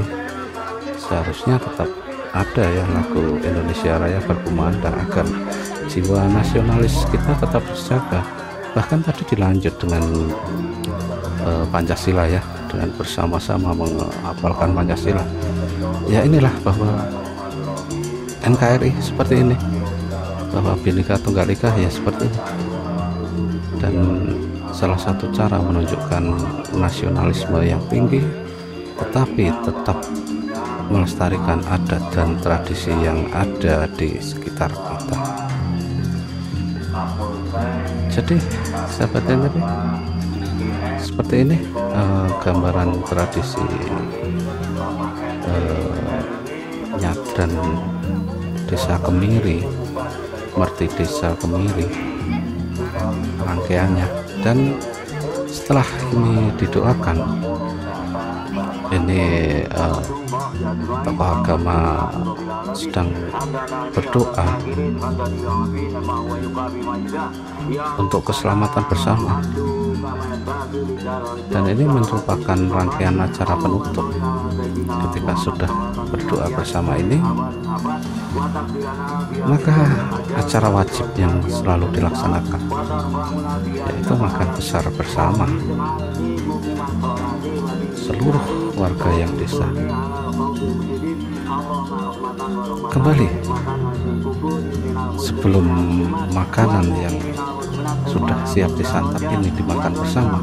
[SPEAKER 1] seharusnya tetap ada ya lagu Indonesia Raya berkumandang agar jiwa nasionalis kita tetap terjaga. Bahkan tadi dilanjut dengan Pancasila ya, dengan bersama-sama menghafalkan Pancasila. Ya inilah bahwa NKRI seperti ini, bahwa Bhinneka Tunggal Ika ya seperti ini. Dan salah satu cara menunjukkan nasionalisme yang tinggi, tetapi tetap melestarikan adat dan tradisi yang ada di sekitar kita. Jadi sahabat NTB, seperti ini gambaran tradisi nyadran Desa Kemiri, Merti Desa Kemiri, rangkaiannya. Dan setelah ini didoakan, ini tokoh agama sedang berdoa untuk keselamatan bersama, dan ini merupakan rangkaian acara penutup. Ketika sudah berdoa bersama ini, maka acara wajib yang selalu dilaksanakan yaitu makan besar bersama seluruh warga yang desa. Kembali sebelum makanan yang sudah siap disantap ini dimakan bersama,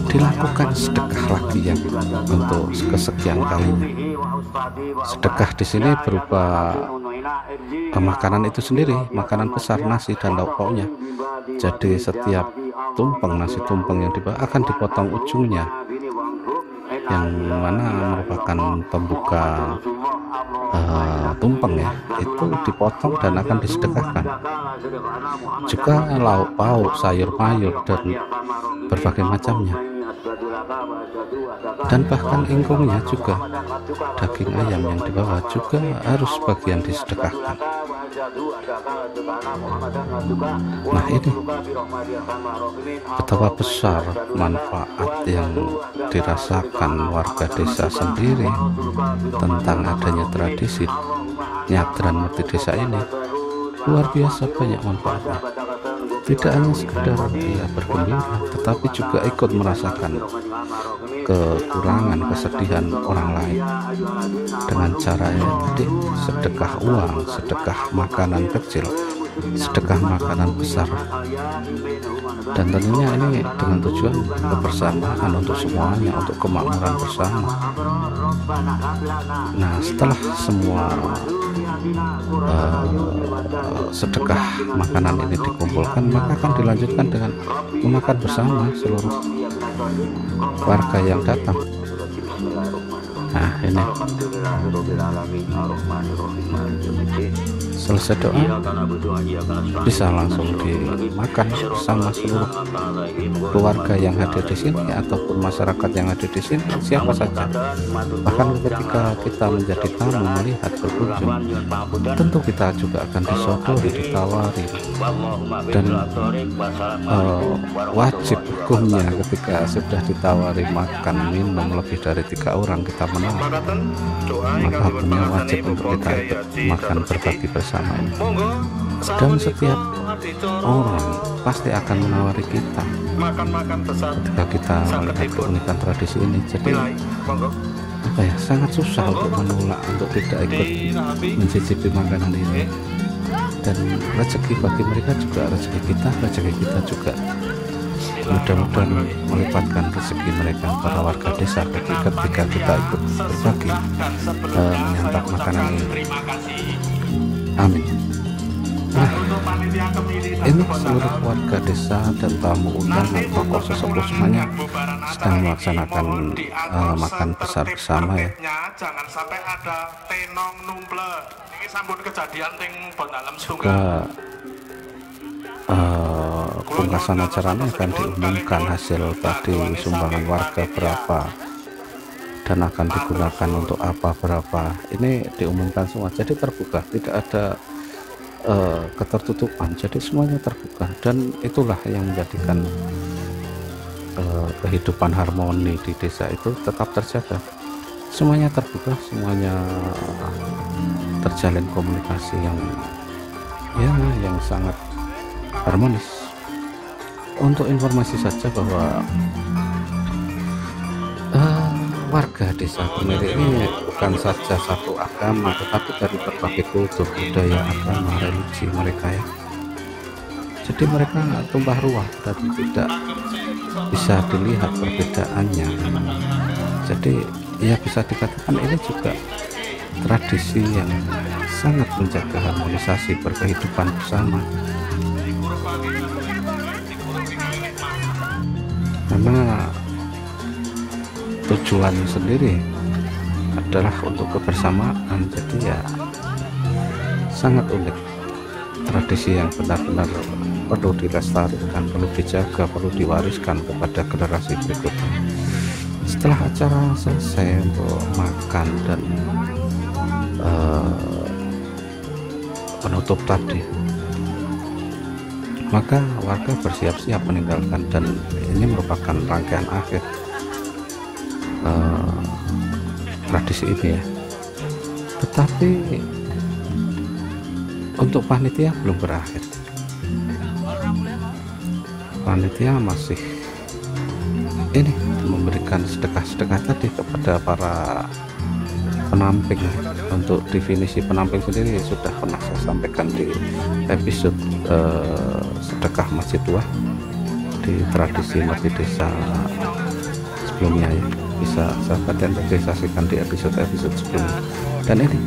[SPEAKER 1] dilakukan sedekah lagi yang untuk kesekian kalinya. Sedekah di sini berupa makanan itu sendiri, makanan besar, nasi dan lauk pauknya. Jadi setiap tumpeng nasi tumpeng yang dibawa akan dipotong ujungnya, yang mana merupakan pembuka tumpeng ya, itu dipotong dan akan disedekahkan. Juga lauk pauk, sayur mayur dan berbagai macamnya, dan bahkan ingkungnya juga, daging ayam yang dibawa juga harus bagian disedekahkan. Nah, ini betapa besar manfaat yang dirasakan warga desa sendiri tentang adanya tradisi nyadran Merti Desa ini. Luar biasa banyak manfaatnya. Tidak hanya sekedar dia bergembira, tetapi juga ikut merasakan kekurangan, kesedihan orang lain dengan caranya tadi, sedekah uang, sedekah makanan kecil, sedekah makanan besar, dan tentunya ini dengan tujuan kebersamaan untuk semuanya, untuk kemakmuran bersama. Nah, setelah semua sedekah makanan ini dikumpulkan, maka akan dilanjutkan dengan memakan bersama seluruh warga yang datang. Nah, ini selesai doa bisa langsung dimakan bersama seluruh keluarga yang hadir di sini ataupun masyarakat yang hadir di sini, siapa saja. Bahkan ketika kita menjadi tamu melihat berkunjung, tentu kita juga akan disodori, ditawari, dan wajib hukumnya ketika sudah ditawari makan minum lebih dari 3 orang kita menolak, maka hukumnya wajib untuk kita ikut makan berbagi bersama ini. Dan setiap orang pasti akan menawari kita ketika kita melihat keunikan tradisi ini. Jadi apa ya, sangat susah untuk menolak, untuk tidak ikut mencicipi makanan ini. Dan rezeki bagi mereka juga rezeki kita juga. Mudah-mudahan melipatkan rezeki mereka para warga desa ketika kita ikut berbagi menyantap makanan ini. Amin. Nah, ini seluruh warga desa dan tamu undangan, tokoh sesepuh semuanya sedang melaksanakan makan besar bersama ya.
[SPEAKER 7] Jangan sampai ada tenong numple. Ini sambut kejadian ting dalam sungai.
[SPEAKER 1] Juga pungkasan acaranya akan diumumkan hasil tadi sumbangan warga berapa dan akan digunakan untuk apa berapa. Ini diumumkan semua, jadi terbuka, tidak ada ketertutupan, jadi semuanya terbuka. Dan itulah yang menjadikan kehidupan harmoni di desa itu tetap terjaga. Semuanya terbuka, semuanya terjalin komunikasi yang sangat harmonis. Untuk informasi saja bahwa warga desa Kemiri ini bukan saja satu agama, tetapi dari berbagai kultur, budaya, agama, religi mereka ya. jadi mereka tumpah ruah dan tidak bisa dilihat perbedaannya. Jadi ya bisa dikatakan ini juga tradisi yang sangat menjaga harmonisasi berkehidupan bersama, karena tujuan sendiri adalah untuk kebersamaan. Jadi ya sangat unik, tradisi yang benar-benar perlu dilestarikan, perlu dijaga, perlu diwariskan kepada generasi berikutnya. Setelah acara selesai untuk makan dan penutup tadi, maka warga bersiap-siap meninggalkan, dan ini merupakan rangkaian akhir tradisi ini ya. Tetapi untuk panitia belum berakhir. Panitia masih ini memberikan sedekah-sedekah tadi kepada para penamping. Untuk definisi penamping sendiri sudah pernah saya sampaikan di episode sedekah masjid tua di tradisi Merti Desa sebelumnya ya. Bisa sahabat dan saksikan di episode-episode sebelumnya. Dan ini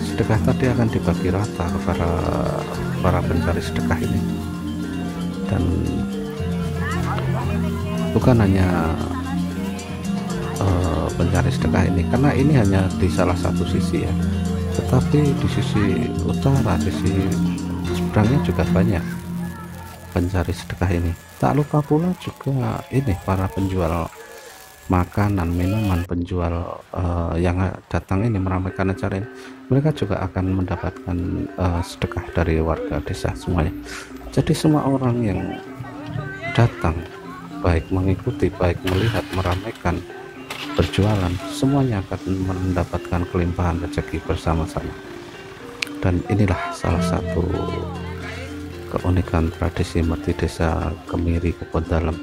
[SPEAKER 1] sedekah tadi akan dibagi rata kepada para pencari sedekah ini, dan bukan hanya pencari sedekah ini, karena ini hanya di salah satu sisi ya, tetapi di sisi utara, sisi seberangnya juga banyak pencari sedekah ini. Tak lupa pula juga ini para penjual makanan, minuman, penjual yang datang ini meramaikan acara ini, mereka juga akan mendapatkan sedekah dari warga desa semuanya. Jadi semua orang yang datang, baik mengikuti, baik melihat, meramaikan, berjualan, semuanya akan mendapatkan kelimpahan rezeki bersama-sama. Dan inilah salah satu keunikan tradisi Merti Desa Kemiri Kebon Dalem,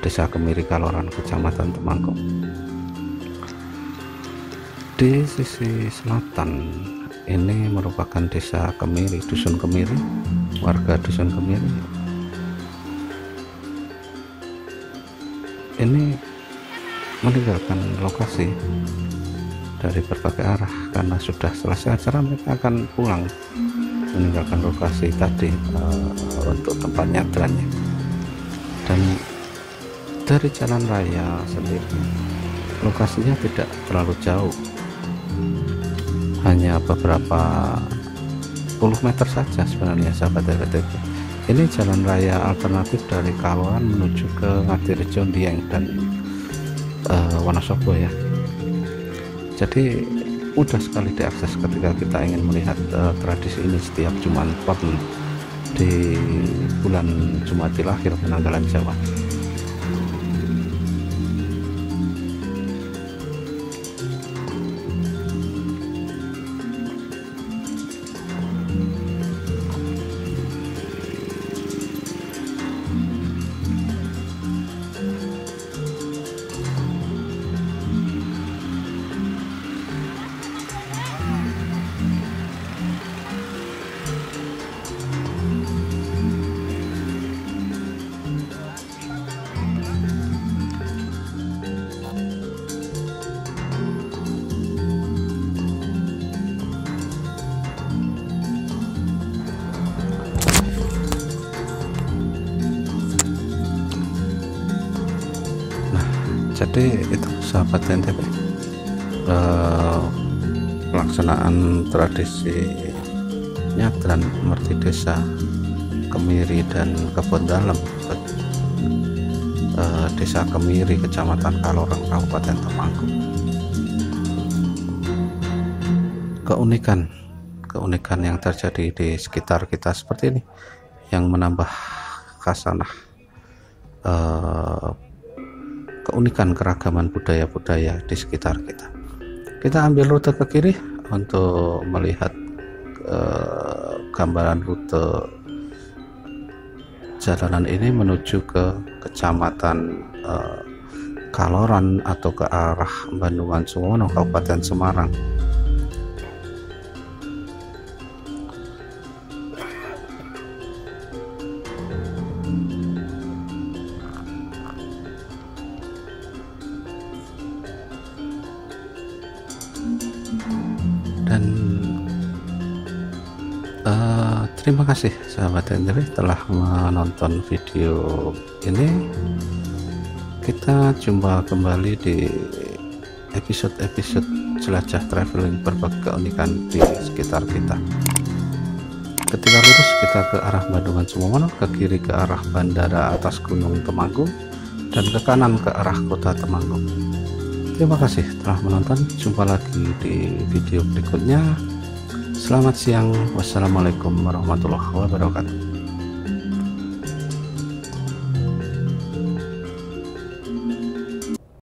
[SPEAKER 1] Desa Kemiri Kaloran, Kecamatan Temanggung. Di sisi selatan ini merupakan Desa Kemiri, Dusun Kemiri, warga Dusun Kemiri. Ini meninggalkan lokasi dari berbagai arah karena sudah selesai acara, mereka akan pulang meninggalkan lokasi tadi untuk tempat nyadranya. Dan dari jalan raya sendiri lokasinya tidak terlalu jauh, hanya beberapa puluh meter saja sebenarnya sahabat RTP. Ini jalan raya alternatif dari Kaloran menuju ke Ngadirejo, Dieng, dan Wonosobo ya. Jadi mudah sekali diakses ketika kita ingin melihat tradisi ini setiap Jumat Pon di bulan Jumatil Akhir Penanggalan Jawa. Jadi itu sahabat NTP, pelaksanaan tradisi nyadran Merti Desa Kemiri dan Kebon Dalem, Desa Kemiri, Kecamatan Kaloran, Kabupaten Temanggung. Keunikan yang terjadi di sekitar kita seperti ini yang menambah khasanah keunikan keragaman budaya-budaya di sekitar kita. Kita ambil rute ke kiri untuk melihat gambaran rute jalanan ini menuju ke Kecamatan Kaloran atau ke arah Bandungan Suwono, Kabupaten Semarang. Dan terima kasih sahabat NTV telah menonton video ini. Kita jumpa kembali di episode-episode jelajah traveling berbagai keunikan di sekitar kita. Ketika lurus kita ke arah Bandungan Sumomono, ke kiri ke arah bandara atas Gunung Temanggung, dan ke kanan ke arah kota Temanggung. Terima kasih telah menonton. Jumpa lagi di video berikutnya. Selamat siang. Wassalamualaikum warahmatullahi wabarakatuh.